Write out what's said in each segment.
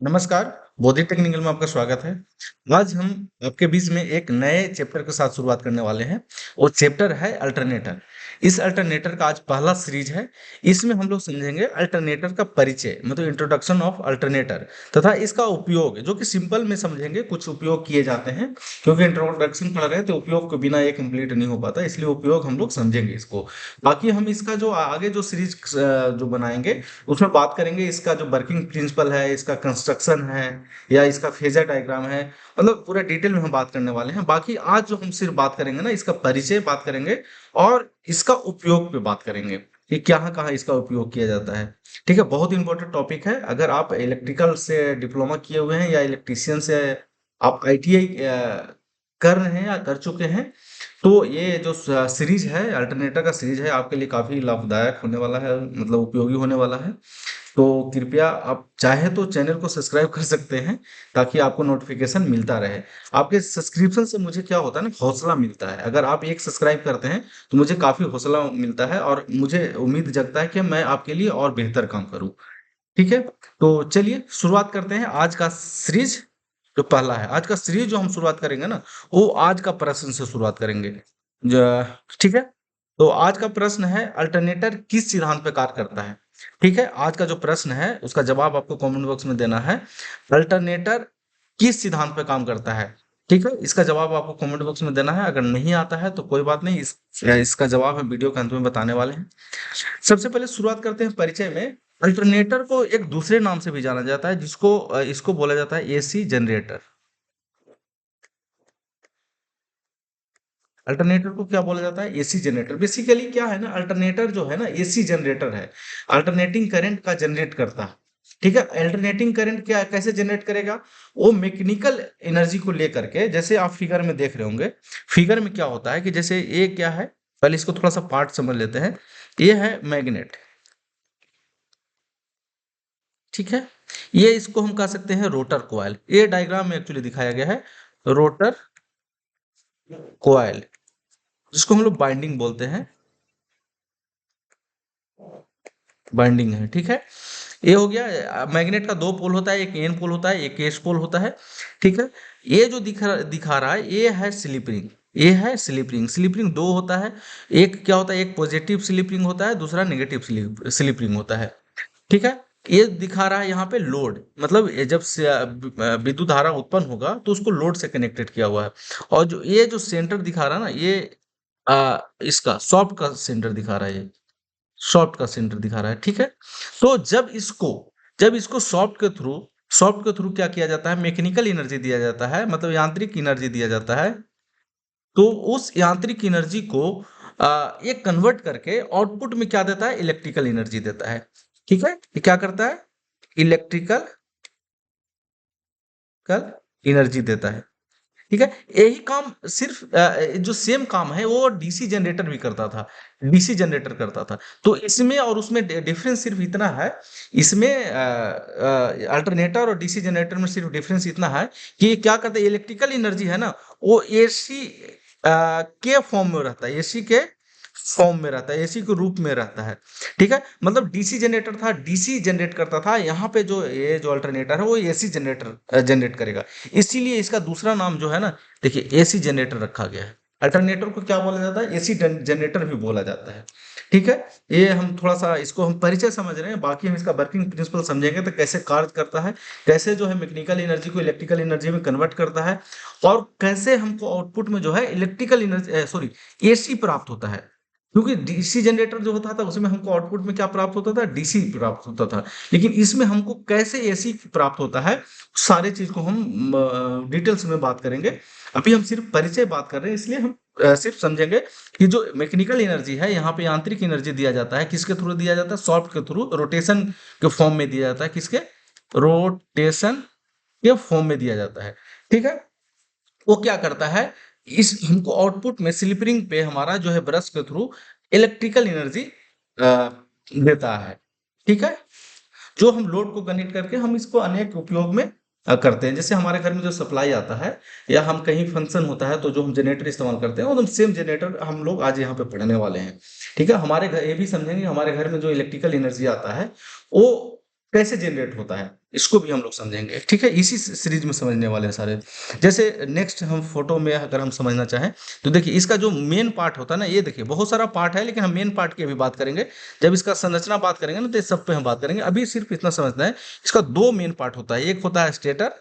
नमस्कार, बौद्धिक टेक्निकल में आपका स्वागत है। आज हम आपके बीच में एक नए चैप्टर के साथ शुरुआत करने वाले हैं। वो चैप्टर है अल्टरनेटर। इस अल्टरनेटर का आज पहला सीरीज है। इसमें हम लोग समझेंगे अल्टरनेटर का परिचय मतलब इंट्रोडक्शन ऑफ अल्टरनेटर तथा इसका उपयोग जो कि सिंपल में समझेंगे। कुछ उपयोग किए जाते हैं क्योंकि इंट्रोडक्शन पढ़ रहे हैं तो उपयोग के बिना ये कंप्लीट नहीं हो पाता, इसलिए उपयोग हम लोग समझेंगे इसको। बाकी हम इसका जो आगे जो सीरीज जो बनाएंगे उसमें बात करेंगे इसका जो वर्किंग प्रिंसिपल है, इसका कंस्ट्रक्शन है या इसका फेजर डायग्राम है, मतलब पूरा डिटेल में हम बात करने वाले हैं। बाकी आज जो हम सिर्फ बात करेंगे ना, इसका परिचय बात करेंगे और इसका उपयोग पे बात करेंगे कि कहाँ कहाँ इसका उपयोग किया जाता है। ठीक है, बहुत इंपॉर्टेंट टॉपिक है। अगर आप इलेक्ट्रिकल से डिप्लोमा किए हुए हैं या इलेक्ट्रीशियन से आप आईटीआई कर रहे हैं या कर चुके हैं तो ये जो सीरीज है अल्टरनेटर का सीरीज है आपके लिए काफी लाभदायक होने वाला है, मतलब उपयोगी होने वाला है। तो कृपया आप चाहे तो चैनल को सब्सक्राइब कर सकते हैं ताकि आपको नोटिफिकेशन मिलता रहे। आपके सब्सक्रिप्शन से मुझे क्या होता है ना, हौसला मिलता है। अगर आप एक सब्सक्राइब करते हैं तो मुझे काफी हौसला मिलता है और मुझे उम्मीद जगता है कि मैं आपके लिए और बेहतर काम करूं। ठीक है, तो चलिए शुरुआत करते हैं आज का सीरीज। जो पहला है आज का सीरीज जो हम शुरुआत करेंगे ना, वो आज का प्रश्न से शुरुआत करेंगे। ठीक है, तो आज का प्रश्न है अल्टरनेटर किस सिद्धांत पर कार्य करता है। ठीक है, आज का जो प्रश्न है उसका जवाब आपको कमेंट बॉक्स में देना है। अल्टरनेटर किस सिद्धांत पर काम करता है। ठीक है, इसका जवाब आपको कमेंट बॉक्स में देना है। अगर नहीं आता है तो कोई बात नहीं, इसका जवाब हम वीडियो के अंत में बताने वाले हैं। सबसे पहले शुरुआत करते हैं परिचय में। अल्टरनेटर को एक दूसरे नाम से भी जाना जाता है जिसको इसको बोला जाता है एसी जनरेटर। अल्टरनेटर को क्या बोला जाता है, एसी जनरेटर। बेसिकली क्या है ना, अल्टरनेटर जो है ना एसी जनरेटर है, अल्टरनेटिंग करंट का जनरेट करता है। ठीक है, अल्टरनेटिंग करंट क्या कैसे जनरेट करेगा, वो मैकेनिकल एनर्जी को लेकर के, जैसे आप फिगर में देख रहे होंगे। फिगर में क्या होता है कि जैसे ये क्या है, पहले इसको थोड़ा सा पार्ट समझ लेते हैं। ये है मैग्नेट। ठीक है, ये इसको हम कह सकते हैं रोटर कॉइल। ये डायग्राम में एक्चुअली दिखाया गया है रोटर कॉइल, जिसको हम लोग बाइंडिंग बोलते हैं। बाइंडिंग है, ठीक है। ये हो गया। मैग्नेट का दो पोल होता है, एक एन पोल होता है, एक एस पोल होता है। ठीक है, ये जो दिखा रहा है ये है स्लिप रिंग। ये है स्लिप रिंग। स्लिप रिंग दो होता है। एक क्या होता है, एक पॉजिटिव स्लिप रिंग होता है, दूसरा नेगेटिव स्लिप रिंग होता है। ठीक है, ये दिखा रहा है यहाँ पे लोड, मतलब ये जब से विद्युत धारा उत्पन्न होगा तो उसको लोड से कनेक्टेड किया हुआ है। और जो ये जो सेंटर दिखा रहा है ना, ये इसका सॉफ्ट का सेंटर दिखा रहा है। ये सॉफ्ट का सेंटर दिखा रहा है। ठीक है, तो जब इसको सॉफ्ट के थ्रू क्या किया जाता है, मैकेनिकल एनर्जी दिया जाता है, मतलब यांत्रिक एनर्जी दिया जाता है। तो उस यांत्रिक एनर्जी को ये कन्वर्ट करके आउटपुट में क्या देता है, इलेक्ट्रिकल एनर्जी देता है। ठीक है, ये क्या करता है, इलेक्ट्रिकल एनर्जी देता है। ठीक है, यही काम सिर्फ जो सेम काम है वो डीसी जनरेटर भी करता था। डीसी जनरेटर करता था। तो इसमें और उसमें डिफरेंस सिर्फ इतना है। इसमें अल्टरनेटर और डीसी जनरेटर में सिर्फ डिफरेंस इतना है कि ये क्या करता है, इलेक्ट्रिकल एनर्जी है ना, वो एसी के फॉर्म में रहता है, एसी के फॉर्म में रहता है, एसी के रूप में रहता है। ठीक है, मतलब डीसी जनरेटर था, डीसी जनरेट करता था। यहाँ पे जो ये जो अल्टरनेटर है वो एसी जनरेटर जनरेट करेगा। इसीलिए इसका दूसरा नाम जो है ना, देखिए एसी जनरेटर रखा गया है। अल्टरनेटर को क्या बोला जाता है, एसी जनरेटर भी बोला जाता है। ठीक है, ये हम थोड़ा सा इसको हम परिचय समझ रहे हैं। बाकी हम इसका वर्किंग प्रिंसिपल समझेंगे तो कैसे कार्य करता है, कैसे जो है मैकेनिकल एनर्जी को इलेक्ट्रिकल एनर्जी में कन्वर्ट करता है, और कैसे हमको आउटपुट में जो है इलेक्ट्रिकल एनर्जी सॉरी एसी प्राप्त होता है। क्योंकि डीसी जनरेटर जो होता था उसमें हमको आउटपुट में क्या प्राप्त होता था, डीसी प्राप्त होता था। लेकिन इसमें हमको कैसे एसी प्राप्त होता है, सारे चीज को हम डिटेल्स में बात करेंगे। अभी हम सिर्फ परिचय बात कर रहे हैं, इसलिए हम सिर्फ समझेंगे कि जो मैकेनिकल एनर्जी है, यहाँ पे यांत्रिक एनर्जी दिया जाता है, किसके थ्रू दिया जाता है, सॉफ्ट के थ्रू, रोटेशन के फॉर्म में दिया जाता है। किसके, रोटेशन के फॉर्म में दिया जाता है। ठीक है, वो क्या करता है, इस हमको आउटपुट में स्लिप रिंग पे हमारा जो है ब्रश के थ्रू इलेक्ट्रिकल एनर्जी देता है। ठीक है, जो हम लोड को कनेक्ट करके हम इसको अनेक उपयोग में करते हैं। जैसे हमारे घर में जो सप्लाई आता है या हम कहीं फंक्शन होता है तो जो हम जनरेटर इस्तेमाल करते हैं वो सेम जनरेटर हम लोग आज यहाँ पे पढ़ने वाले हैं। ठीक है, हमारे घर ये भी समझेंगे, हमारे घर में जो इलेक्ट्रिकल एनर्जी आता है वो कैसे जनरेट होता है, इसको भी हम लोग समझेंगे। ठीक है, इसी सीरीज में समझने वाले हैं सारे। जैसे नेक्स्ट हम फोटो में अगर हम समझना चाहें तो देखिए इसका जो मेन पार्ट होता है ना, ये देखिए बहुत सारा पार्ट है लेकिन हम मेन पार्ट की अभी बात करेंगे। जब इसका संरचना बात करेंगे ना तो इस सब पे हम बात करेंगे। अभी सिर्फ इतना समझना है, इसका दो मेन पार्ट होता है, एक होता है स्टेटर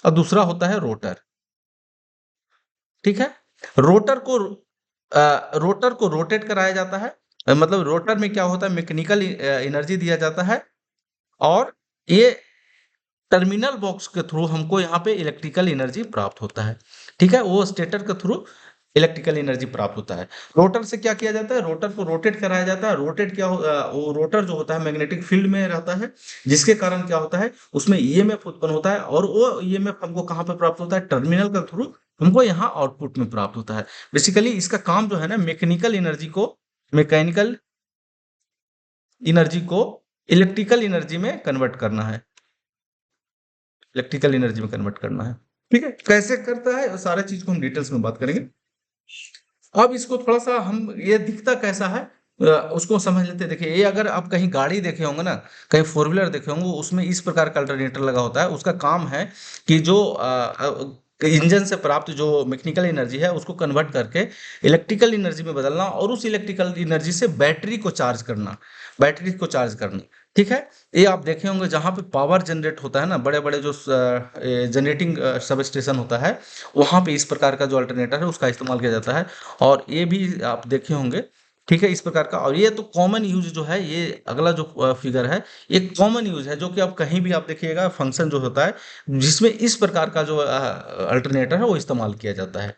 और दूसरा होता है रोटर। ठीक है, रोटर को रोटर को रोटेट कराया जाता है। मतलब रोटर में क्या होता है, मैकेनिकल एनर्जी दिया जाता है, और ये टर्मिनल बॉक्स के थ्रू हमको यहाँ पे इलेक्ट्रिकल एनर्जी प्राप्त होता है। ठीक है, वो स्टेटर के थ्रू इलेक्ट्रिकल एनर्जी प्राप्त होता है। रोटर से क्या किया जाता है, रोटर को रोटेट कराया जाता है। रोटेट क्या वो रोटर जो होता है मैग्नेटिक फील्ड में रहता है, जिसके कारण क्या होता है उसमें ईएमएफ उत्पन्न होता है, और वो ईएमएफ हमको कहाँ पे प्राप्त होता है, टर्मिनल के थ्रू हमको यहाँ आउटपुट में प्राप्त होता है। बेसिकली इसका काम जो है ना, मैकेनिकल एनर्जी को इलेक्ट्रिकल एनर्जी में कन्वर्ट करना है। इलेक्ट्रिकल एनर्जी में कन्वर्ट करना है। ठीक है, कैसे करता है सारे चीज को हम डिटेल्स में बात करेंगे। अब इसको थोड़ा सा हम, ये दिखता कैसा है उसको समझ लेते हैं। देखिए, ये अगर आप कहीं गाड़ी देखे होंगे ना, कहीं फोर व्हीलर देखे होंगे, उसमें इस प्रकार का अल्टरनेटर लगा होता है। उसका काम है कि जो इंजन से प्राप्त जो मैकेनिकल एनर्जी है उसको कन्वर्ट करके इलेक्ट्रिकल एनर्जी में बदलना, और उस इलेक्ट्रिकल एनर्जी से बैटरी को चार्ज करना। ठीक है, ये आप देखे होंगे जहाँ पे पावर जनरेट होता है ना, बड़े बड़े जो जनरेटिंग सब स्टेशन होता है, वहाँ पे इस प्रकार का जो अल्टरनेटर है उसका इस्तेमाल किया जाता है। और ये भी आप देखे होंगे। ठीक है, इस प्रकार का। और ये तो कॉमन यूज जो है, ये अगला जो फिगर है, ये कॉमन यूज है, जो कि आप कहीं भी आप देखिएगा फंक्शन जो होता है जिसमें इस प्रकार का जो अल्टरनेटर है वो इस्तेमाल किया जाता है।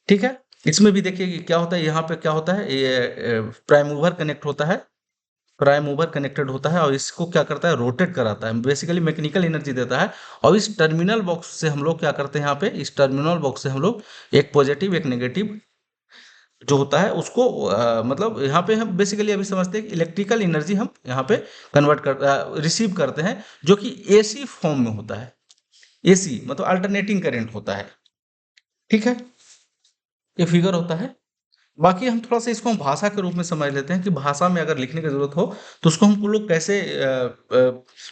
ठीक है, इसमें भी देखिए कि क्या होता है, यहाँ पे क्या होता है, ये प्राइम मूवर कनेक्ट होता है, प्राइम मूवर कनेक्टेड होता है, और इसको क्या करता है, रोटेट कराता है, बेसिकली मैकेनिकल एनर्जी देता है। और इस टर्मिनल बॉक्स से हम लोग क्या करते हैं, यहाँ पे इस टर्मिनल बॉक्स से हम लोग एक पॉजिटिव एक नेगेटिव जो होता है उसको मतलब यहाँ पे हम बेसिकली अभी समझते हैं कि इलेक्ट्रिकल एनर्जी हम यहाँ पे रिसीव करते हैं, जो कि एसी फॉर्म में होता है। एसी मतलब अल्टरनेटिंग करंट होता है। ठीक है, ये फिगर होता है। बाकी हम थोड़ा सा इसको हम भाषा के रूप में समझ लेते हैं कि भाषा में अगर लिखने की जरूरत हो तो उसको हम लोग कैसे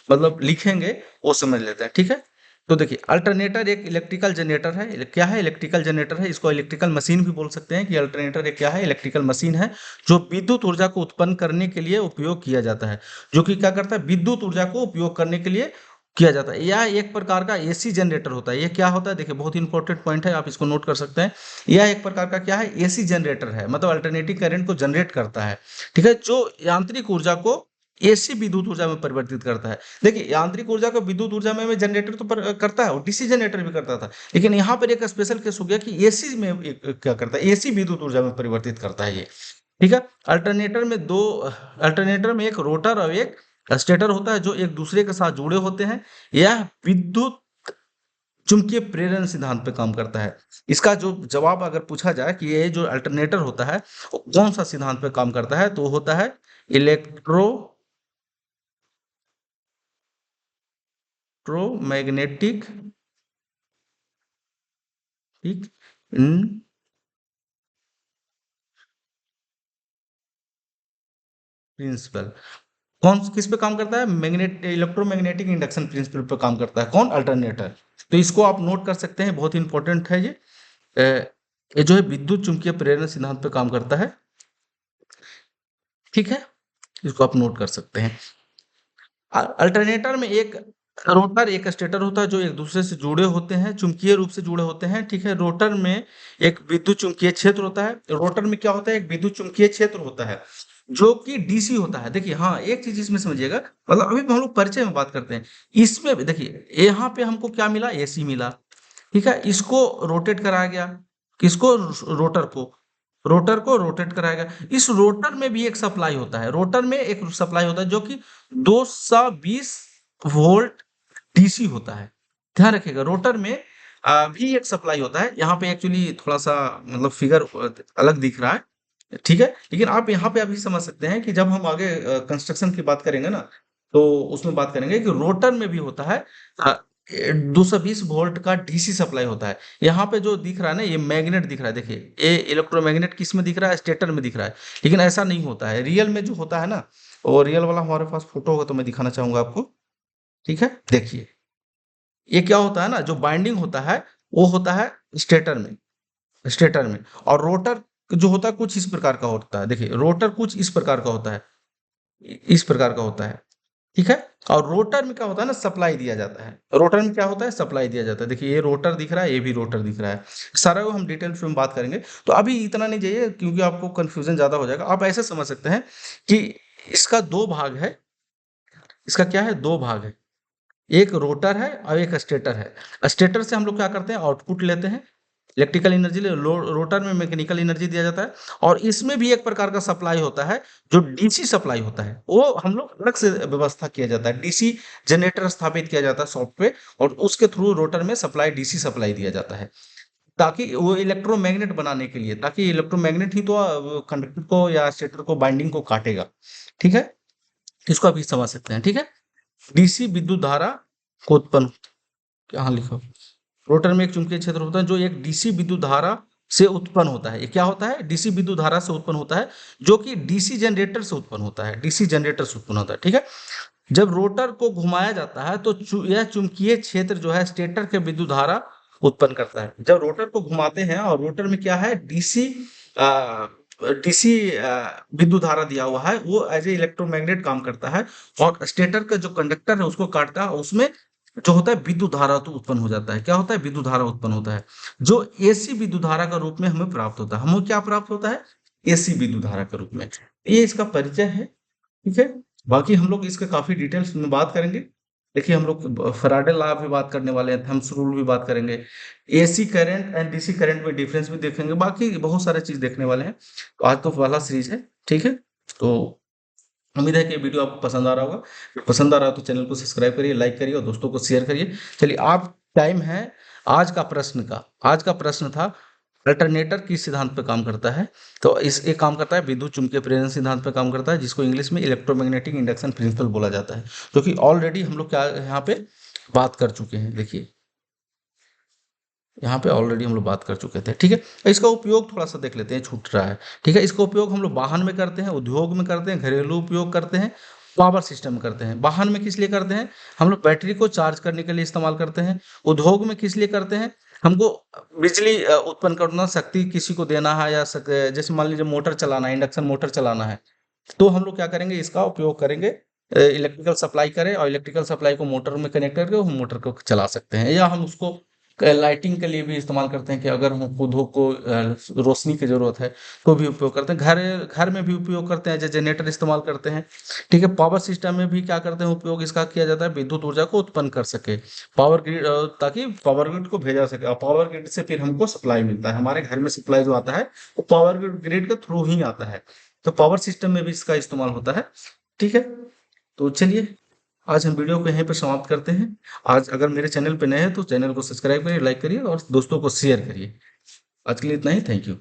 मतलब लिखेंगे, वो समझ लेते हैं। ठीक है, तो देखिए अल्टरनेटर एक इलेक्ट्रिकल जनरेटर है। क्या है, इलेक्ट्रिकल जनरेटर है। इसको इलेक्ट्रिकल मशीन भी बोल सकते हैं कि अल्टरनेटर एक क्या है, इलेक्ट्रिकल मशीन है, जो विद्युत ऊर्जा को उत्पन्न करने के लिए उपयोग किया जाता है। जो कि क्या करता है, विद्युत ऊर्जा को उपयोग करने के लिए किया जाता है। यह एक प्रकार का एसी जनरेटर होता है। ये क्या होता है, देखिए बहुत इंपॉर्टेंट पॉइंट है, आप इसको नोट कर सकते हैं। यह एक प्रकार का क्या है, एसी जनरेटर है, मतलब अल्टरनेटिव करंट को जनरेट करता है। ठीक है, जो यांत्रिक ऊर्जा को एसी विद्युत ऊर्जा में परिवर्तित करता है। देखिए यांत्रिक ऊर्जा को विद्युत ऊर्जा में जनरेटर तो करता है, और डीसी जनरेटर भी करता था, लेकिन यहाँ पर एक स्पेशल केस हो गया कि एसी में क्या करता है, एसी विद्युत ऊर्जा में परिवर्तित करता है ये। ठीक है, अल्टरनेटर में एक रोटर और एक स्टेटर होता है, जो एक दूसरे के साथ जुड़े होते हैं। यह विद्युत चुंबकीय प्रेरण सिद्धांत पे काम करता है। इसका जो जवाब अगर पूछा जाए कि ये जो अल्टरनेटर होता है वो कौन सा सिद्धांत पे काम करता है, तो वो होता है इलेक्ट्रोमैग्नेटिक ठीक प्रिंसिपल। कौन किस पे काम करता है, इलेक्ट्रोमैग्नेटिक इंडक्शन प्रिंसिपल पे काम करता है। कौन, अल्टरनेटर। तो इसको आप नोट कर सकते हैं, बहुत इंपॉर्टेंट है ये। ये जो है विद्युत चुंबकीय प्रेरण सिद्धांत पे काम करता है। ठीक है, इसको आप नोट कर सकते हैं। अल्टरनेटर में एक रोटर एक स्टेटर होता है, जो एक दूसरे से जुड़े होते हैं, चुंबकीय रूप से जुड़े होते हैं। ठीक है, रोटर में एक विद्युत चुंबकीय क्षेत्र होता है। रोटर में क्या होता है, एक विद्युत चुंबकीय क्षेत्र होता है, जो कि डीसी होता है। देखिए हाँ, एक चीज इसमें समझिएगा, मतलब अभी हम लोग परिचय में बात करते हैं। इसमें भी देखिए यहाँ पे हमको क्या मिला, एसी मिला। ठीक है, इसको रोटेट कराया गया, किसको, रोटर को रोटेट कराया गया। इस रोटर में भी एक सप्लाई होता है, रोटर में एक सप्लाई होता है जो कि 220 वोल्ट डीसी होता है। ध्यान रखिएगा, रोटर में भी एक सप्लाई होता है। यहाँ पे एक्चुअली थोड़ा सा मतलब फिगर अलग दिख रहा है। ठीक है, लेकिन आप यहाँ पे अभी समझ सकते हैं कि जब हम आगे कंस्ट्रक्शन की बात करेंगे ना, तो उसमें बात करेंगे कि रोटर में भी होता है 220 वोल्ट का डीसी सप्लाई होता है। यहाँ पे जो दिख रहा है ना, ये मैग्नेट दिख रहा है। देखिए ये इलेक्ट्रोमैग्नेट किस में दिख रहा है, स्टेटर में दिख रहा है, लेकिन ऐसा नहीं होता है। रियल में जो होता है ना, और रियल वाला हमारे पास फोटो होगा तो मैं दिखाना चाहूंगा आपको। ठीक है, देखिए ये क्या होता है ना, जो बाइंडिंग होता है वो होता है स्टेटर में, स्टेटर में। और रोटर जो होता है कुछ इस प्रकार का होता है, देखिए रोटर कुछ इस प्रकार का होता है, इस प्रकार का होता है। ठीक है, और रोटर में क्या होता है ना, सप्लाई दिया जाता है। रोटर में क्या होता है, सप्लाई दिया जाता है। देखिए ये रोटर दिख रहा है, ये भी रोटर दिख रहा है। सारा को हम डिटेल्स में बात करेंगे, तो अभी इतना नहीं चाहिए क्योंकि आपको कंफ्यूजन ज्यादा हो जाएगा। आप ऐसे समझ सकते हैं कि इसका दो भाग है, इसका क्या है, दो भाग है। एक रोटर है और एक स्टेटर है। स्टेटर से हम लोग क्या करते हैं, आउटपुट लेते हैं, इलेक्ट्रिकल एनर्जी रोटर में मैकेनिकल एनर्जी दिया जाता है। और इसमें भी एक प्रकार का सप्लाई होता है जो डीसी सप्लाई होता है, वो हम लोग अलग से व्यवस्था किया जाता है। डीसी जनरेटर स्थापित किया जाता है सॉफ्टवेयर, और उसके थ्रू रोटर में सप्लाई, डीसी सप्लाई दिया जाता है, ताकि वो इलेक्ट्रोमैग्नेट बनाने के लिए, ताकि इलेक्ट्रोमैग्नेट ही तो कंडक्टर को या स्टेटर को बाइंडिंग को काटेगा। ठीक है, इसको अभी समझ सकते हैं। ठीक है, डीसी विद्युत धारा को उत्पन्न, यहाँ लिखो, रोटर में एक चुंबकीय क्षेत्र होता है जो एक डीसी विद्युत धारा से उत्पन्न होता है। ये क्या होता है, डीसी विद्युत धारा से उत्पन्न होता है, जो कि डीसी जनरेटर से उत्पन्न होता है, डीसी जनरेटर से उत्पन्न होता है। ठीक है, जब रोटर को घुमाया जाता है तो यह चुंबकीय क्षेत्र जो है स्टेटर के विद्युत धारा उत्पन्न करता है। जब रोटर को घुमाते हैं, और रोटर में क्या है, डीसी डीसी विद्युत धारा दिया हुआ है, वो एज ए इलेक्ट्रोमैग्नेट काम करता है। और स्टेटर का जो कंडक्टर है उसको काटता है, उसमें जो होता है विद्युत धारा तो उत्पन्न हो जाता है। क्या होता है, विद्युत धारा उत्पन्न होता है, जो एसी विद्युत धारा का रूप में हमें प्राप्त होता है। हमें क्या प्राप्त होता है, एसी विद्युत धारा के रूप में। ये इसका परिचय है। ठीक है, बाकी हम लोग इसके काफी डिटेल्स में बात करेंगे। देखिए हम लोग फैराडे लॉ भी बात करने वाले हैं, थम्स रूल भी बात करेंगे, AC current and DC current में डिफरेंस भी देखेंगे, बाकी बहुत सारे चीज देखने वाले हैं। तो आज तो पहला सीरीज है। ठीक है, तो उम्मीद है कि ये वीडियो आपको पसंद आ रहा होगा। अगर पसंद आ रहा हो तो चैनल को सब्सक्राइब करिए, लाइक करिए और दोस्तों को शेयर करिए। चलिए, आप टाइम है आज का प्रश्न का। आज का प्रश्न था, अल्टरनेटर किस सिद्धांत पे काम करता है। तो इस एक काम करता है, विद्युत चुम्बकीय प्रेरण सिद्धांत पे काम करता है, जिसको इंग्लिश में इलेक्ट्रोमैग्नेटिक इंडक्शन प्रिंसिपल बोला जाता है, जो कि ऑलरेडी हम लोग क्या यहाँ पे बात कर चुके हैं। देखिए यहाँ पे ऑलरेडी हम लोग बात कर चुके थे। ठीक है, इसका उपयोग थोड़ा सा देख लेते हैं, छूट रहा है। ठीक है, इसका उपयोग हम लोग वाहन में करते हैं, उद्योग में करते हैं, घरेलू उपयोग करते हैं, पावर सिस्टम में करते हैं। वाहन में किस लिए करते हैं, हम लोग बैटरी को चार्ज करने के लिए इस्तेमाल करते हैं। उद्योग में किस लिए करते हैं, हमको बिजली उत्पन्न करना, शक्ति किसी को देना है, या जैसे मान लीजिए मोटर चलाना है, इंडक्शन मोटर चलाना है, तो हम लोग क्या करेंगे, इसका उपयोग करेंगे। इलेक्ट्रिकल सप्लाई करें और इलेक्ट्रिकल सप्लाई को मोटर में कनेक्ट करके हम मोटर को चला सकते हैं। या हम उसको लाइटिंग के लिए भी इस्तेमाल करते हैं, कि अगर हमको धूप को रोशनी की जरूरत है तो भी उपयोग करते हैं। घर घर में भी उपयोग करते हैं, जैसे जनरेटर इस्तेमाल करते हैं। ठीक है, पावर सिस्टम में भी क्या करते हैं, उपयोग इसका किया जाता है, विद्युत ऊर्जा को उत्पन्न कर सके, पावर ग्रिड, ताकि पावर ग्रिड को भेजा सके, और पावर ग्रिड से फिर हमको सप्लाई मिलता है। हमारे घर में सप्लाई जो आता है वो पावर ग्रिड के थ्रू ही आता है। तो पावर सिस्टम में भी इसका इस्तेमाल होता है। ठीक है, तो चलिए आज हम वीडियो को यहीं पर समाप्त करते हैं। आज अगर मेरे चैनल पे नए हैं तो चैनल को सब्सक्राइब करिए, लाइक करिए और दोस्तों को शेयर करिए। आज के लिए इतना ही, थैंक यू।